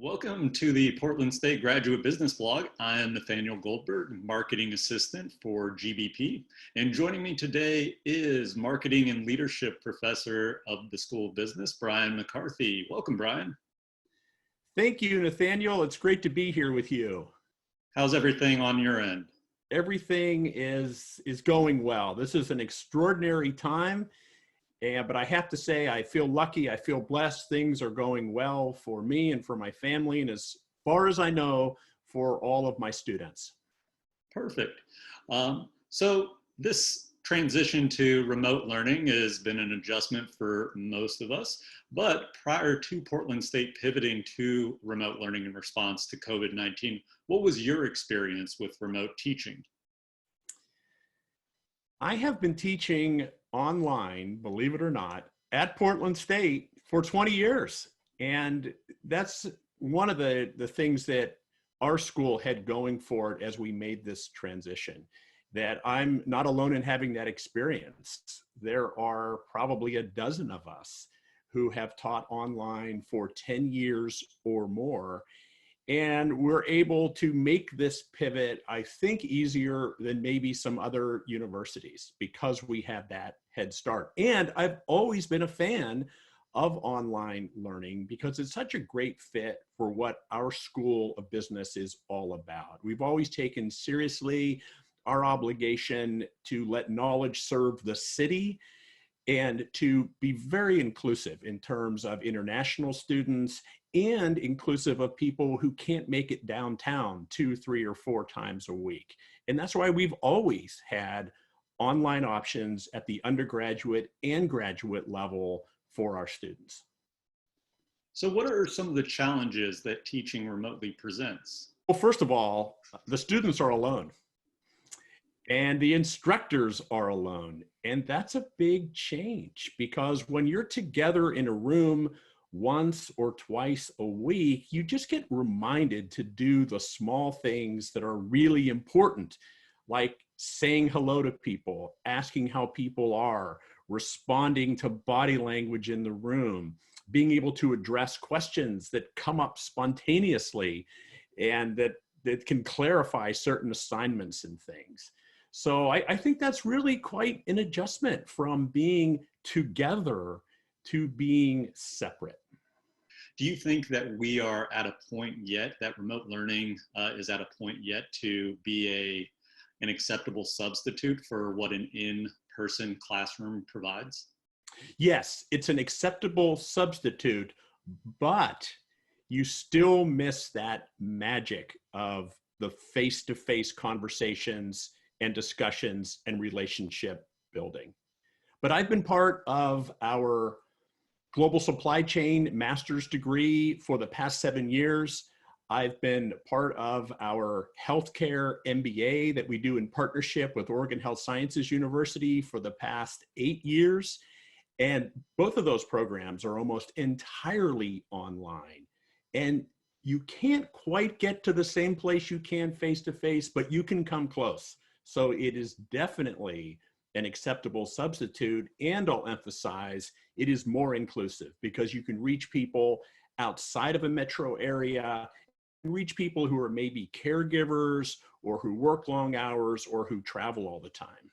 Welcome to the Portland State Graduate Business Blog. I am Nathaniel Goldberg, Marketing Assistant for GBP. And joining me today is Marketing and Leadership Professor of the School of Business, Brian McCarthy. Welcome, Brian. Thank you, Nathaniel. It's great to be here with you. How's everything on your end? Everything is going well. This is an extraordinary time. But I have to say, I feel lucky, I feel blessed. Things are going well for me and for my family, and as far as I know, for all of my students. Perfect. So this transition to remote learning has been an adjustment for most of us, but prior to Portland State pivoting to remote learning in response to COVID-19, what was your experience with remote teaching? I have been teaching online, believe it or not, at Portland State for 20 years. And that's one of the things that our school had going for it as we made this transition, that I'm not alone in having that experience. There are probably a dozen of us who have taught online for 10 years or more. And we're able to make this pivot, I think, easier than maybe some other universities because we have that head start. And I've always been a fan of online learning because it's such a great fit for what our School of Business is all about. We've always taken seriously our obligation to let knowledge serve the city and to be very inclusive in terms of international students and inclusive of people who can't make it downtown 2, 3, or 4 times a week. And that's why we've always had online options at the undergraduate and graduate level for our students. So what are some of the challenges that teaching remotely presents? Well, first of all, the students are alone. And the instructors are alone. And that's a big change because when you're together in a room once or twice a week, you just get reminded to do the small things that are really important, like saying hello to people, asking how people are, responding to body language in the room, being able to address questions that come up spontaneously and that can clarify certain assignments and things. So I think that's really quite an adjustment from being together to being separate. Do you think that we are at a point yet, that remote learning is at a point yet to be an acceptable substitute for what an in-person classroom provides? Yes, it's an acceptable substitute, but you still miss that magic of the face-to-face conversations and discussions and relationship building. But I've been part of our global supply chain master's degree for the past 7 years. I've been part of our healthcare MBA that we do in partnership with Oregon Health Sciences University for the past 8 years. And both of those programs are almost entirely online. And you can't quite get to the same place you can face-to-face, but you can come close. So it is definitely an acceptable substitute, and I'll emphasize it is more inclusive because you can reach people outside of a metro area, reach people who are maybe caregivers or who work long hours or who travel all the time.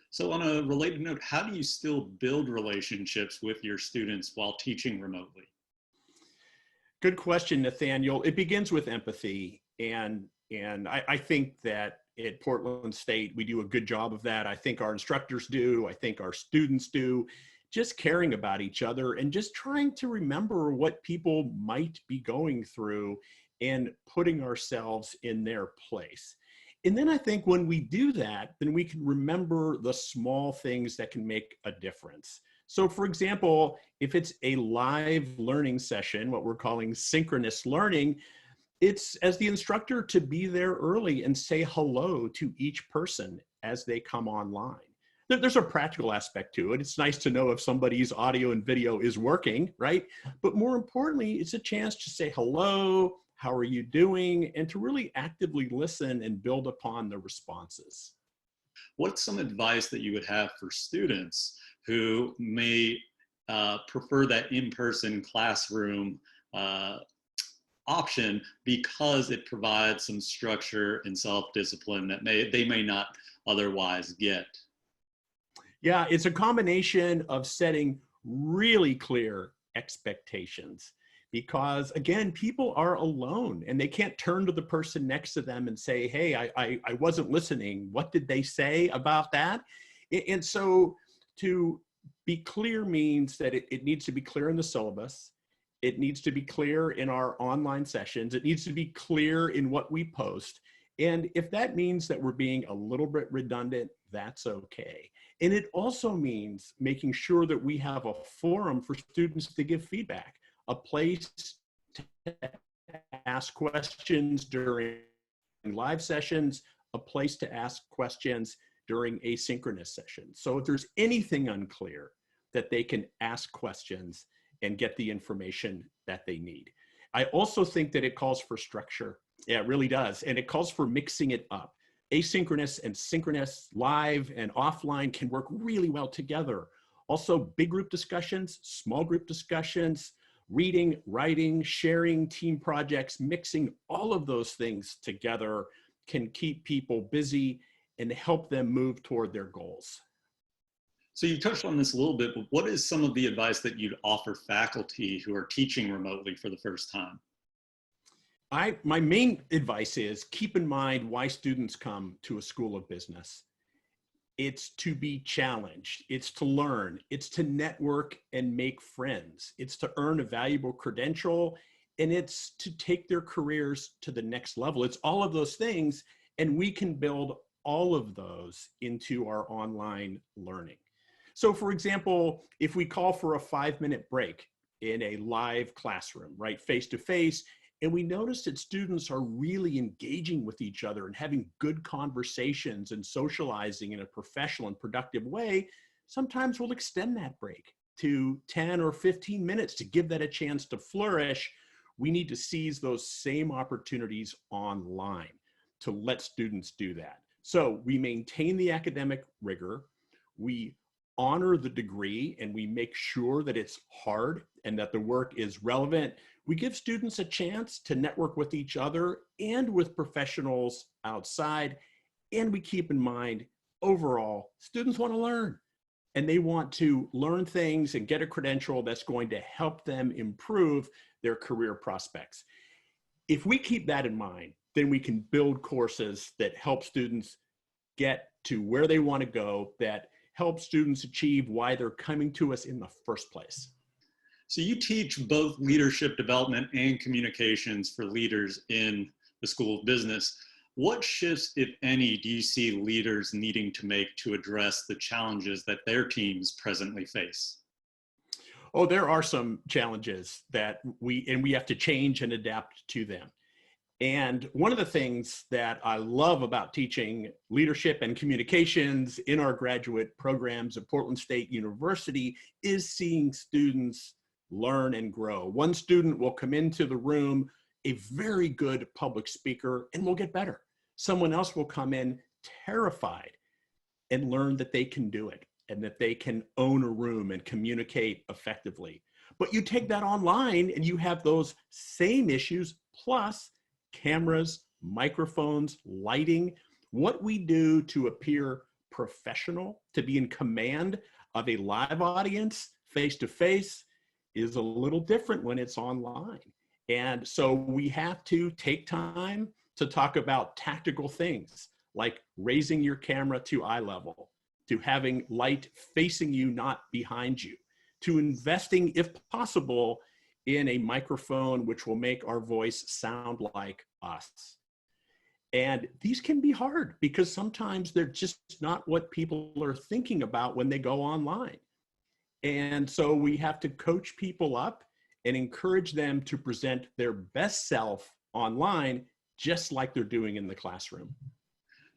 So on a related note, how do you still build relationships with your students while teaching remotely? Good question, Nathaniel. It begins with empathy, and I think that at Portland State, we do a good job of that. I think our instructors do. I think our students do. Just caring about each other and just trying to remember what people might be going through and putting ourselves in their place. And then I think when we do that, then we can remember the small things that can make a difference. So for example, if it's a live learning session, what we're calling synchronous learning, it's as the instructor to be there early and say hello to each person as they come online. There's a practical aspect to it. It's nice to know if somebody's audio and video is working, right? But more importantly, it's a chance to say hello, how are you doing, and to really actively listen and build upon the responses. What's some advice that you would have for students who may prefer that in-person classroom option because it provides some structure and self-discipline that they may not otherwise get. Yeah, it's a combination of setting really clear expectations because, again, people are alone and they can't turn to the person next to them and say, hey, I wasn't listening. What did they say about that? And so to be clear means that it needs to be clear in the syllabus. It needs to be clear in our online sessions. It needs to be clear in what we post. And if that means that we're being a little bit redundant, that's okay. And it also means making sure that we have a forum for students to give feedback, a place to ask questions during live sessions, a place to ask questions during asynchronous sessions. So if there's anything unclear, that they can ask questions and get the information that they need. I also think that it calls for structure. Yeah, it really does. And it calls for mixing it up. Asynchronous and synchronous, live and offline can work really well together. Also, big group discussions, small group discussions, reading, writing, sharing, team projects, mixing all of those things together can keep people busy and help them move toward their goals. So you touched on this a little bit, but what is some of the advice that you'd offer faculty who are teaching remotely for the first time? My main advice is keep in mind why students come to a school of business. It's to be challenged, it's to learn, it's to network and make friends, it's to earn a valuable credential, and it's to take their careers to the next level. It's all of those things, and we can build all of those into our online learning. So for example, if we call for a 5-minute break in a live classroom, right, face-to-face, and we notice that students are really engaging with each other and having good conversations and socializing in a professional and productive way, sometimes we'll extend that break to 10 or 15 minutes to give that a chance to flourish. We need to seize those same opportunities online to let students do that. So we maintain the academic rigor, we honor the degree, and we make sure that it's hard and that the work is relevant. We give students a chance to network with each other and with professionals outside. And we keep in mind, overall, students want to learn and they want to learn things and get a credential that's going to help them improve their career prospects. If we keep that in mind, then we can build courses that help students get to where they want to go, that help students achieve why they're coming to us in the first place. So you teach both leadership development and communications for leaders in the School of Business. What shifts, if any, do you see leaders needing to make to address the challenges that their teams presently face? Oh, there are some challenges that we have to change and adapt to them. And one of the things that I love about teaching leadership and communications in our graduate programs at Portland State University is seeing students learn and grow. One student will come into the room a very good public speaker and will get better. Someone else will come in terrified and learn that they can do it and that they can own a room and communicate effectively. But you take that online and you have those same issues plus cameras, microphones, lighting, what we do to appear professional, to be in command of a live audience face-to-face is a little different when it's online. And so we have to take time to talk about tactical things like raising your camera to eye level, to having light facing you, not behind you, to investing, if possible, in a microphone which will make our voice sound like us. And these can be hard because sometimes they're just not what people are thinking about when they go online. And so we have to coach people up and encourage them to present their best self online, just like they're doing in the classroom.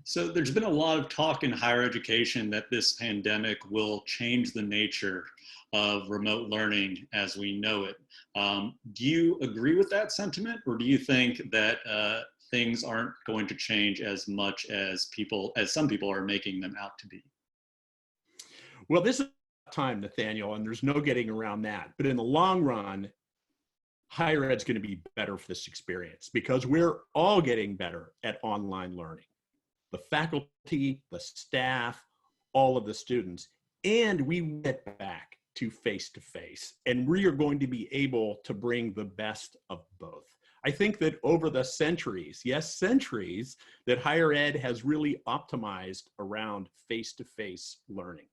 So there's been a lot of talk in higher education that this pandemic will change the nature of remote learning as we know it. Do you agree with that sentiment, or do you think that things aren't going to change as much as some people are making them out to be? Well, this is time, Nathaniel, and there's no getting around that. But in the long run, higher ed's going to be better for this experience because we're all getting better at online learning. The faculty, the staff, all of the students, and we get back to face-to-face, and we are going to be able to bring the best of both. I think that over the centuries, yes, centuries, that higher ed has really optimized around face-to-face learning.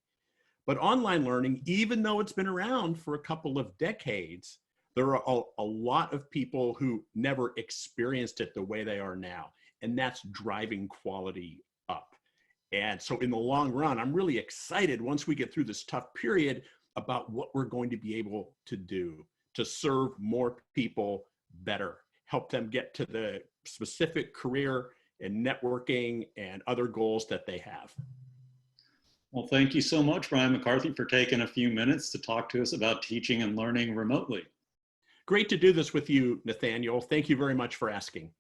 But online learning, even though it's been around for a couple of decades, there are a lot of people who never experienced it the way they are now, and that's driving quality up. And so in the long run, I'm really excited once we get through this tough period about what we're going to be able to do to serve more people better, help them get to the specific career and networking and other goals that they have. Well, thank you so much, Brian McCarthy, for taking a few minutes to talk to us about teaching and learning remotely. Great to do this with you, Nathaniel. Thank you very much for asking.